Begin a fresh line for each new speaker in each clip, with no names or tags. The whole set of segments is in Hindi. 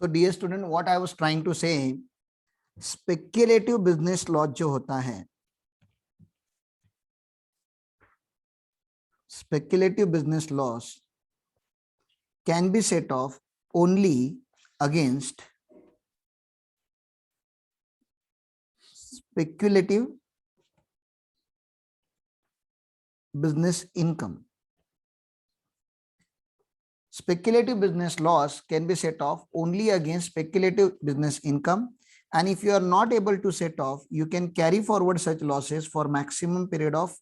So dear student, what I was trying to say, speculative business loss जो होता है, speculative business loss can be set off only against speculative business income. Speculative business loss can be set off only against speculative business income, and if you are not able to set off, you can carry forward such losses for maximum period of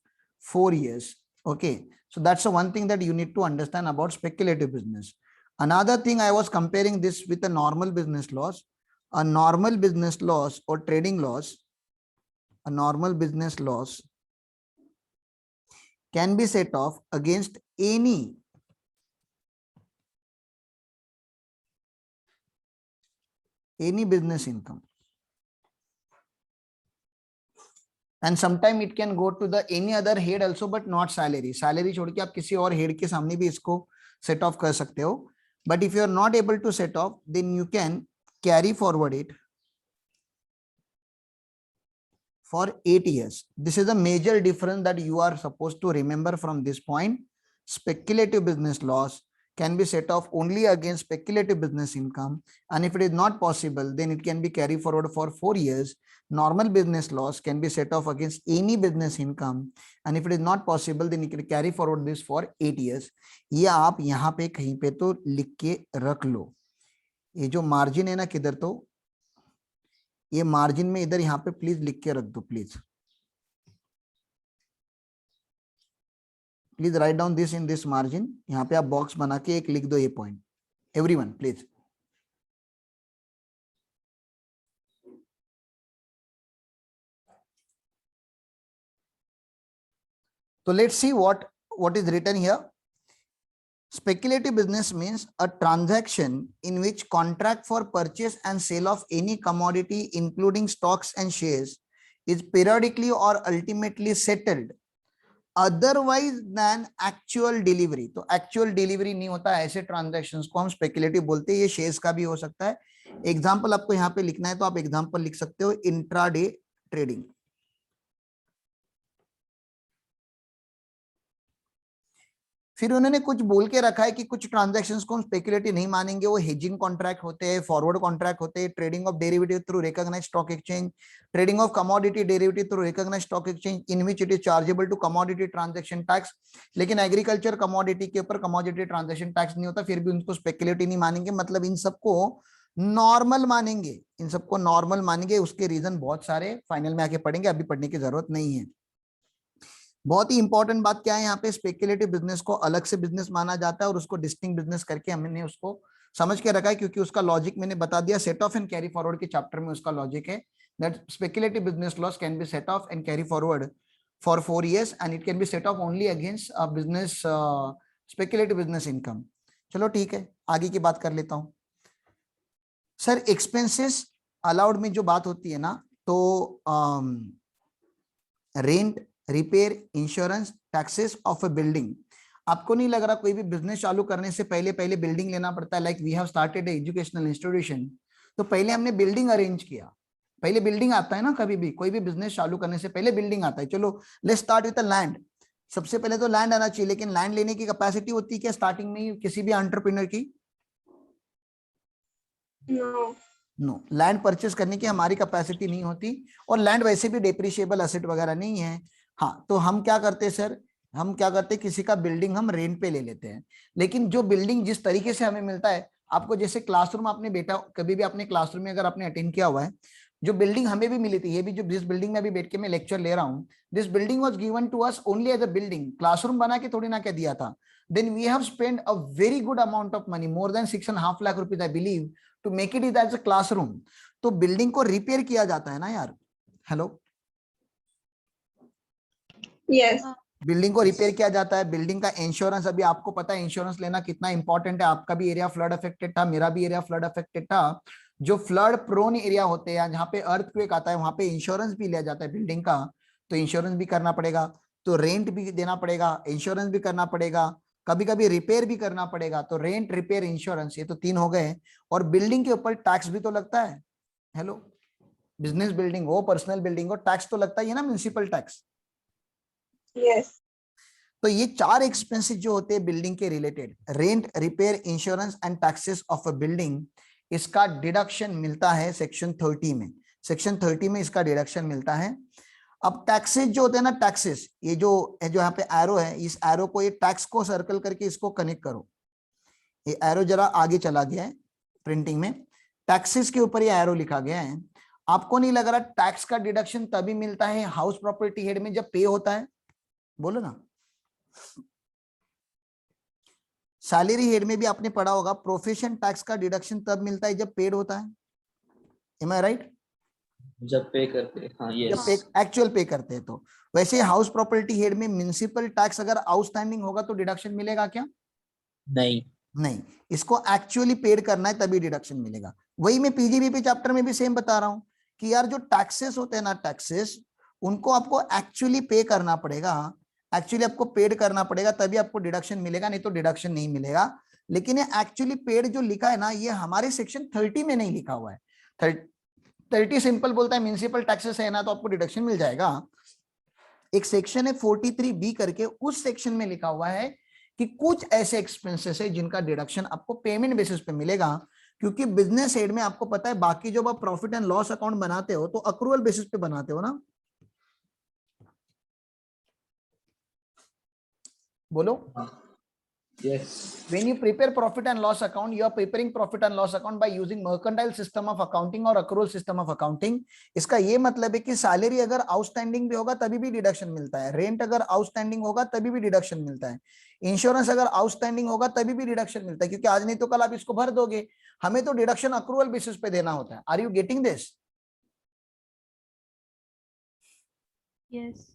4 years. Okay, so that's the one thing that you need to understand about speculative business. Another thing, I was comparing this with a normal business loss. A normal business loss or trading loss, a normal business loss can be set off against any business income, and sometime it can go to the any other head also, but not salary. Salary छोड़ के आप किसी और head के सामने भी इसको set off कर सकते हो. But if you are not able to set off, then you can carry forward it for 8 years. This is a major difference that you are supposed to remember from this point. Speculative business loss can be set off only against speculative business income, and if it is not possible, then it can be carried forward for 4 years. Normal business loss can be set off against any business income, and if it is not possible, then you can carry forward this for 8 years. ये आप यहाँ पे कहीं पे तो लिख के रख लो. ये जो मार्जिन है ना, किधर तो ये मार्जिन में इधर यहाँ पे प्लीज लिख के रख दो. Please write down this in this margin. यहाँ पे आप बॉक्स बना के एक लिख दो ये point. Everyone please. So let's see what is written here. Speculative business means a transaction in which contract for purchase and sale of any commodity, including stocks and shares, is periodically or ultimately settled otherwise than actual delivery. तो actual delivery नहीं होता, ऐसे transactions को हम speculative बोलते हैं. ये shares का भी हो सकता है. एग्जाम्पल आपको यहाँ पे लिखना है तो आप एग्जाम्पल लिख सकते हो, इंट्राडे ट्रेडिंग. फिर उन्होंने कुछ बोल के रखा है कि कुछ ट्रांजैक्शंस को हम स्पेकुलेटिव नहीं मानेंगे, वो हेजिंग कॉन्ट्रैक्ट होते हैं, फॉरवर्ड कॉन्ट्रैक्ट होते हैं, trading of derivative through recognised stock exchange, trading of commodity derivative through recognised stock exchange in which it is chargeable to commodity transaction tax. लेकिन एग्रीकल्चर कमोडिटी के ऊपर कमोडिटी ट्रांजैक्शन टैक्स नहीं होता, फिर भी उनको स्पेकुलेटिव नहीं मानेंगे. मतलब इन सबको नॉर्मल मानेंगे, इन सबको नॉर्मल मानेंगे. उसके रीजन बहुत सारे, फाइनल में आके पढ़ेंगे, अभी पढ़ने की जरूरत नहीं है. बहुत ही इंपॉर्टेंट बात क्या है यहाँ पे, स्पेकुलेटिव बिजनेस को अलग से बिजनेस माना जाता है और उसको डिस्टिंक्ट बिजनेस करके हमने उसको समझ के रखा है, क्योंकि उसका लॉजिक मैंने बता दिया. Set of and carry forward के चैप्टर में उसका लॉजिक है that speculative business loss can be set of and carry forward for 4 years and it can be set of only against business speculative business income. चलो ठीक है, आगे की बात कर लेता हूँ. सर एक्सपेंसेस अलाउड में जो बात होती है ना, तो rent, repair, insurance, taxes of a building. आपको नहीं लग रहा कोई भी बिजनेस चालू करने से पहले बिल्डिंग लेना पड़ता है? Like we have started educational institution, तो पहले हमने बिल्डिंग अरेंज किया. पहले बिल्डिंग आता है ना, कभी भी कोई भी बिजनेस चालू करने से पहले बिल्डिंग आता है. चलो let's start with the land. सबसे पहले तो लैंड आना चाहिए, लेकिन लैंड लेने की कैपेसिटी होती है क्या स्टार्टिंग में किसी भी एंटरप्रेन्योर की? नो, लैंड परचेस करने की हमारी कैपेसिटी नहीं होती, और लैंड वैसे भी डेप्रिशिएबल एसेट वगैरह नहीं है. हाँ, तो हम क्या करते हैं सर, हम क्या करते हैं, किसी का बिल्डिंग हम रेंट पे ले लेते हैं. लेकिन जो बिल्डिंग जिस तरीके से हमें मिलता है, आपको जैसे क्लासरूम आपने बेटा कभी भी अपने क्लासरूम में अगर आपने अटेंड किया हुआ है, जो बिल्डिंग हमें भी मिली थी, ये भी जो जिस बिल्डिंग में अभी बैठ के मैं लेक्चर ले रहा हूँ, this building was given to us only as a building. Classroom बना के थोड़ी ना क्या दिया था. Then we have spend a very good amount of money, more than 6.5 lakh rupees I believe, to make it is as a classroom. तो बिल्डिंग को रिपेयर किया जाता है ना यार. हेलो,
यस,
बिल्डिंग को रिपेयर किया जाता है. बिल्डिंग का इंश्योरेंस, अभी आपको पता है इंश्योरेंस लेना कितना इंपॉर्टेंट है. आपका भी एरिया फ्लड अफेक्टेड था, मेरा भी एरिया फ्लड अफेक्टेड था. जो फ्लड प्रोन एरिया होते हैं, जहाँ पे अर्थक्वेक आता है, वहां पे इंश्योरेंस भी लिया जाता है बिल्डिंग का. तो इंश्योरेंस भी करना पड़ेगा, तो रेंट भी देना पड़ेगा, इंश्योरेंस भी करना पड़ेगा, कभी कभी रिपेयर भी करना पड़ेगा, तो रेंट, रिपेयर, इंश्योरेंस, ये तो 3 हो गए। और बिल्डिंग के ऊपर टैक्स भी तो लगता है। हेलो, बिजनेस बिल्डिंग हो, पर्सनल बिल्डिंग हो, टैक्स तो लगता ही है ना, म्युनिसिपल टैक्स।
यस।
तो ये 4 एक्सपेंसेस जो होते हैं बिल्डिंग के related, rent, repair, insurance and taxes of a building, इसका डिडक्शन मिलता है सेक्शन 30 में। सेक्शन 30 में इसका डिडक्शन मिलता है। अब टैक्सेस जो होते हैं ना, टैक्सेस, ये जो यहाँ पे एरो है, इस एरो को, ये टैक्स को सर्कल करके इसको कनेक्ट करो। ये एरो जरा आगे चला गया है प्रिंटिंग में, टैक्सेस के ऊपर ये एरो लिखा गया है। आपको नहीं लग रहा टैक्स का डिडक्शन तभी मिलता है हाउस प्रॉपर्टी हेड में जब पे होता है? बोलो ना। सैलरी हेड में भी आपने पढ़ा होगा, प्रोफेशन टैक्स का डिडक्शन तब मिलता है जब पेड होता है। एम आई राइट?
जब पे करते हैं, हाँ
जब
यस।
पे, एक्चुअल पे करते हैं। तो वैसे हाउस प्रॉपर्टी हेड में म्युनिसिपल टैक्स अगर आउटस्टैंडिंग होगा तो डिडक्शन मिलेगा क्या?
नहीं।
नहीं, इसको एक्चुअली पेड करना है तभी डिडक्शन मिलेगा। वही मैं पीजीबीपी चैप्टर में भी सेम बता रहा हूं कि यार जो टैक्सेस होते हैं ना, टैक्सेस, उनको आपको एक्चुअली पे करना पड़ेगा, एक्चुअली आपको पेड करना पड़ेगा, तभी आपको डिडक्शन मिलेगा, नहीं तो डिडक्शन नहीं मिलेगा। लेकिन ये एक्चुअली पेड जो लिखा है ना, ये हमारे सेक्शन 30 में नहीं लिखा हुआ है। 30 सिंपल बोलता है म्युनिसिपल टैक्सेस है ना, तो आपको डिडक्शन मिल जाएगा। एक सेक्शन है 43B करके, उस सेक्शन में लिखा हुआ है कि कुछ ऐसे एक्सपेंसेस है जिनका डिडक्शन आपको पेमेंट बेसिस पे मिलेगा। क्योंकि बिजनेस हेड में आपको पता है, बाकी जब आप प्रॉफिट एंड लॉस अकाउंट बनाते हो तो अक्रूवल बेसिस पे बनाते हो ना। बोलो।
Yes.
When you prepare profit and loss account, you are preparing profit and loss account by using mercantile system of accounting और accrual system of accounting। इसका ये मतलब है कि सैलरी अगर आउटस्टैंडिंग भी होगा तभी भी डिडक्शन मिलता है, रेंट अगर आउटस्टैंडिंग होगा तभी भी डिडक्शन मिलता है, इंश्योरेंस अगर आउटस्टैंडिंग होगा तभी भी डिडक्शन मिलता है, क्योंकि आज नहीं तो कल आप इसको भर दोगे। हमें तो डिडक्शन अक्रूवल बेसिस पे देना होता है। Are you getting this?
Yes.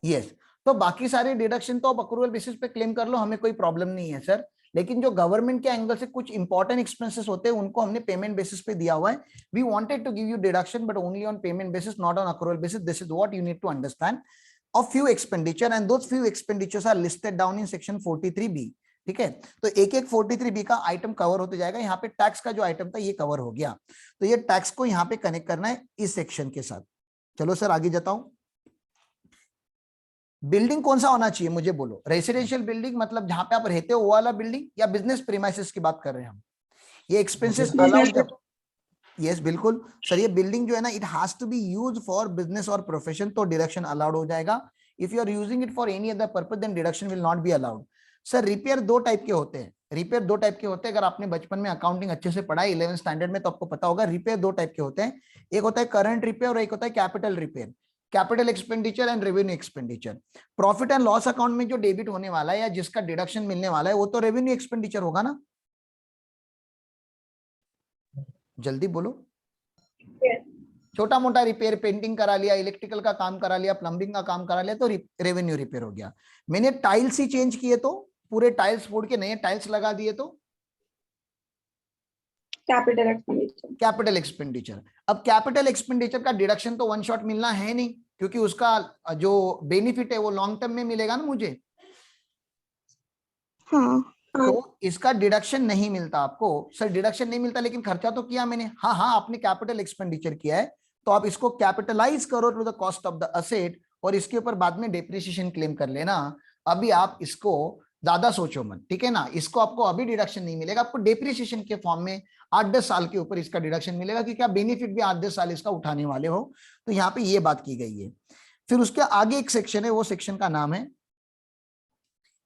Yes. तो बाकी सारे डिडक्शन तो आप अक्रूवल बेसिस पे क्लेम कर लो, हमें कोई प्रॉब्लम नहीं है सर। लेकिन जो गवर्नमेंट के एंगल से कुछ इंपॉर्टेंट एक्सपेंसेस होते हैं उनको हमने पेमेंट बेसिस पे दिया हुआ है। We wanted to give you deduction but only on payment basis, not on accrual basis. This is what you need to understand of few expenditure and those few expenditures are listed down in section 43B। ठीक है, तो एक एक 43B का आइटम कवर होते जाएगा। यहाँ पे टैक्स का जो आइटम था ये कवर हो गया, तो ये टैक्स को यहाँ पे कनेक्ट करना है इस सेक्शन के साथ। चलो सर आगे जाता हूं। बिल्डिंग कौन सा होना चाहिए मुझे बोलो? रेसिडेंशियल बिल्डिंग मतलब जहां पे आप रहते हो वो वाला बिल्डिंग, या बिजनेस प्रीमाइसेस की बात कर रहे हैं हम? ये एक्सपेंसेस अलाउड जब, यस बिल्कुल सर, ये बिल्डिंग जो है ना, it has to be used for business और प्रोफेशन, तो डिडक्शन अलाउड हो जाएगा। If you are using it for any other purpose then deduction will not be allowed. Sir repair 2 type के होते हैं, रिपेयर 2 टाइप के होते हैं। अगर आपने बचपन में अकाउंटिंग अच्छे से पढ़ा है 11th स्टैंडर्ड में, तो आपको पता होगा रिपेयर 2 टाइप के होते हैं। एक होता है करंट रिपेयर और एक होता है capital repair. Capital expenditure and revenue expenditure. Profit and loss account में जो डेबिट होने वाला है या जिसका डिडक्शन मिलने वाला है वो तो रेवेन्यू एक्सपेंडिचर होगा ना? जल्दी बोलो। छोटा मोटा रिपेयर, पेंटिंग करा लिया, इलेक्ट्रिकल का काम करा लिया, प्लम्बिंग का काम करा लिया, तो रेवेन्यू रिपेयर हो गया। मैंने टाइल्स ही चेंज किए तो, पूरे टाइल्स फोड़ के नए टाइल्स लगा दिए तो
कैपिटल एक्सपेंडिचर।
Capital expenditure. अब कैपिटल एक्सपेंडिचर का डिडक्शन तो वन शॉट मिलना है नहीं, क्योंकि उसका जो बेनिफिट है वो लॉन्ग टर्म में मिलेगा ना मुझे।
हाँ।
तो इसका डिडक्शन नहीं मिलता आपको। सर डिडक्शन नहीं मिलता लेकिन खर्चा तो किया मैंने। हाँ हाँ, आपने कैपिटल एक्सपेंडिचर किया है तो आप इसको कैपिटलाइज करो to the cost of the asset, और इसके ऊपर बाद में डेप्रिसिएशन क्लेम कर लेना। अभी आप इसको ज्यादा सोचो मत, ठीक है ना। इसको आपको अभी डिडक्शन नहीं मिलेगा, आपको डेप्रिसिएशन के फॉर्म में 8-10 साल के ऊपर इसका डिडक्शन मिलेगा, क्योंकि आप बेनिफिट भी 8-10 साल इसका उठाने वाले हो। तो यहाँ पे ये बात की गई है। फिर उसके आगे एक सेक्शन है, वो सेक्शन का नाम है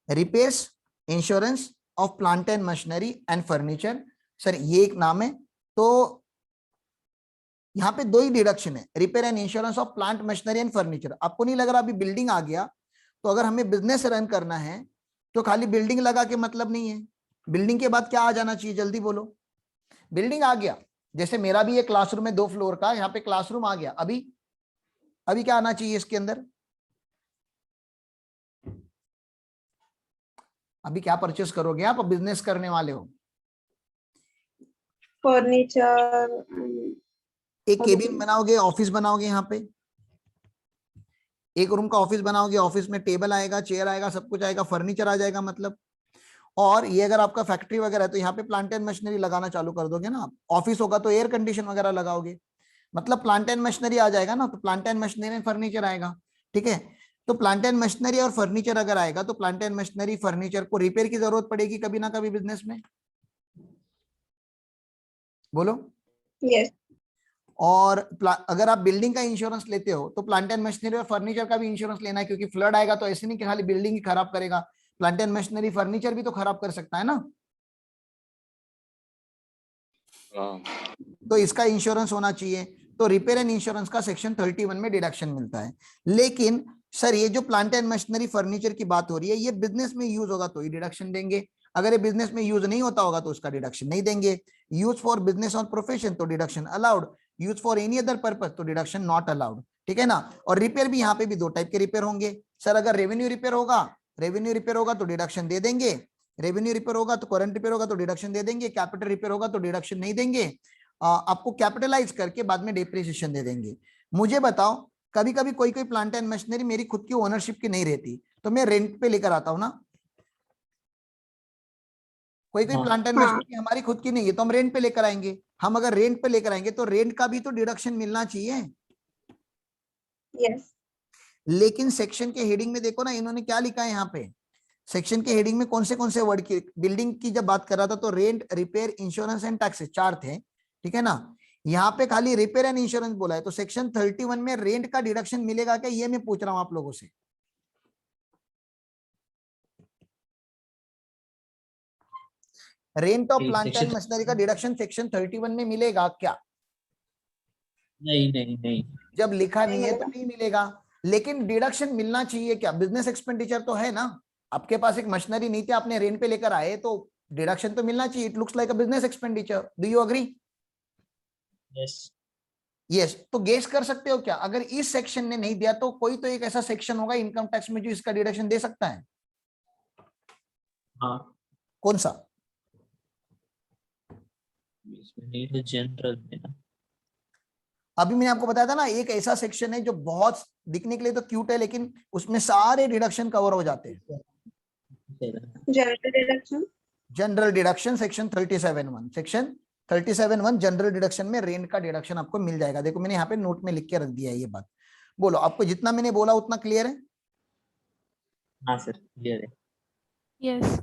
repairs, insurance of plant and machinery and furniture. Sir ये एक नाम है। तो यहाँ पे 2 ही डिडक्शन है, repair and insurance of plant, machinery and furniture. आपको नहीं लग रहा अभी बिल्डिंग आ गया, तो अगर हमें बिजनेस रन करना है तो खाली बिल्डिंग लगा के मतलब नहीं है। बिल्डिंग के बाद क्या आ जाना चाहिए? जल्दी बोलो। बिल्डिंग आ गया, जैसे मेरा भी एक क्लासरूम है 2 फ्लोर का, यहाँ पे क्लासरूम आ गया। अभी अभी क्या आना चाहिए इसके अंदर? अभी क्या परचेस करोगे आप? बिजनेस करने वाले हो।
फर्नीचर।
एक केबिन बनाओगे, ऑफिस बनाओगे, यहाँ पे एक रूम का ऑफिस बनाओगे, ऑफिस में टेबल आएगा, चेयर आएगा, सब कुछ आएगा, फर्नीचर आ जाएगा मतलब। और ये अगर आपका फैक्ट्री वगैरह है तो यहाँ पे प्लांट एंड मशीनरी लगाना चालू कर दोगे ना। ऑफिस होगा तो एयर कंडीशन वगैरह लगाओगे, मतलब प्लांट एंड मशीनरी आ जाएगा ना, तो plant and machinery and furniture आएगा। ठीक है, तो प्लांट एंड मशीनरी और फर्नीचर अगर आएगा तो प्लांट एंड मशीनरी फर्नीचर को रिपेयर की जरूरत पड़ेगी कभी ना कभी बिजनेस में, बोलो।
Yes.
और अगर आप बिल्डिंग का इंश्योरेंस लेते हो तो प्लांट एंड मशीनरी और फर्नीचर का भी इंश्योरेंस लेना है, क्योंकि फ्लड आएगा तो ऐसे नहीं कि खाली बिल्डिंग ही खराब करेगा, प्लांट एंड मशीनरी फर्नीचर भी तो खराब कर सकता है ना, तो इसका इंश्योरेंस होना चाहिए। तो रिपेयर एंड इंश्योरेंस का सेक्शन 31 में डिडक्शन मिलता है। लेकिन सर ये जो प्लांट एंड मशीनरी फर्नीचर की बात हो रही है ये बिजनेस में यूज होगा तो ही डिडक्शन देंगे, अगर ये बिजनेस में यूज नहीं होता होगा तो उसका डिडक्शन नहीं देंगे। यूज फॉर बिजनेस और प्रोफेशन तो deduction allowed, use for any other purpose तो डिडक्शन नॉट अलाउड। ठीक है ना। और रिपेयर भी यहाँ पे भी दो टाइप के रिपेयर होंगे सर, अगर रेवेन्यू रिपेयर होगा तो डिडक्शन दे देंगे, रेवेन्यू रिपेयर होगा तो करंट रिपेयर होगा तो डिडक्शन दे देंगे, कैपिटल रिपेयर होगा तो डिडक्शन नहीं देंगे, आपको कैपिटलाइज करके बाद में डेप्रिसिएशन दे देंगे। मुझे बताओ कभी कभी कोई कोई प्लांट एंड मशीनरी मेरी खुद की ओनरशिप की नहीं रहती तो मैं रेंट पे लेकर आता हूं ना, कोई कोई
हाँ।
प्लांट एंड
हाँ।
मशीनरी हमारी खुद की नहीं है तो हम रेंट पे लेकर आएंगे, हम अगर रेंट पे लेकर आएंगे तो रेंट का भी तो डिडक्शन मिलना चाहिए।
Yes.
लेकिन सेक्शन के हेडिंग में देखो ना इन्होंने क्या लिखा है यहाँ पे, सेक्शन के हेडिंग में कौन से वर्ड की, बिल्डिंग की जब बात कर रहा था तो rent repair insurance and taxes 4 थे। ठीक है ना, यहाँ पे खाली रिपेयर एंड इंश्योरेंस बोला है, तो सेक्शन 31 में रेंट का डिडक्शन मिलेगा क्या, ये मैं पूछ रहा हूं आप लोगों से। Rent of plant and machinery का डिडक्शन सेक्शन 31 में मिलेगा क्या?
नहीं नहीं नहीं।
जब लिखा
नहीं
नहीं है तो
मिलेगा।
नहीं मिलेगा, लेकिन डिडक्शन मिलना चाहिए क्या, बिजनेस एक्सपेंडिचर तो है ना, आपके पास एक मशीनरी नहीं थी आपने रेंट पे लेकर आए तो डिडक्शन तो मिलना चाहिए, it looks like a business expenditure, do you agree?
Yes.
Yes, तो गेस कर सकते हो क्या, अगर इस सेक्शन ने नहीं दिया तो कोई तो एक ऐसा सेक्शन होगा इनकम टैक्स में जो इसका डिडक्शन दे सकता है,
हाँ।
कौन सा?
इसमें नहीं तो जनरल में ना।
अभी मैंने आपको बताया था ना एक ऐसा सेक्शन है जो बहुत दिखने के लिए तो क्यूट है लेकिन उसमें सारे डिडक्शन कवर हो जाते हैं।
General deduction.
General deduction section 37(1), section 37(1) general deduction में रेंट का डिडक्शन आपको मिल जाएगा। देखो मैंने यहाँ पे नोट में लिख के रख दिया है ये बात। बोलो आपको जितना मैंने बोला उतना क्लियर है?
हाँ सर क्लियर है।
Yes.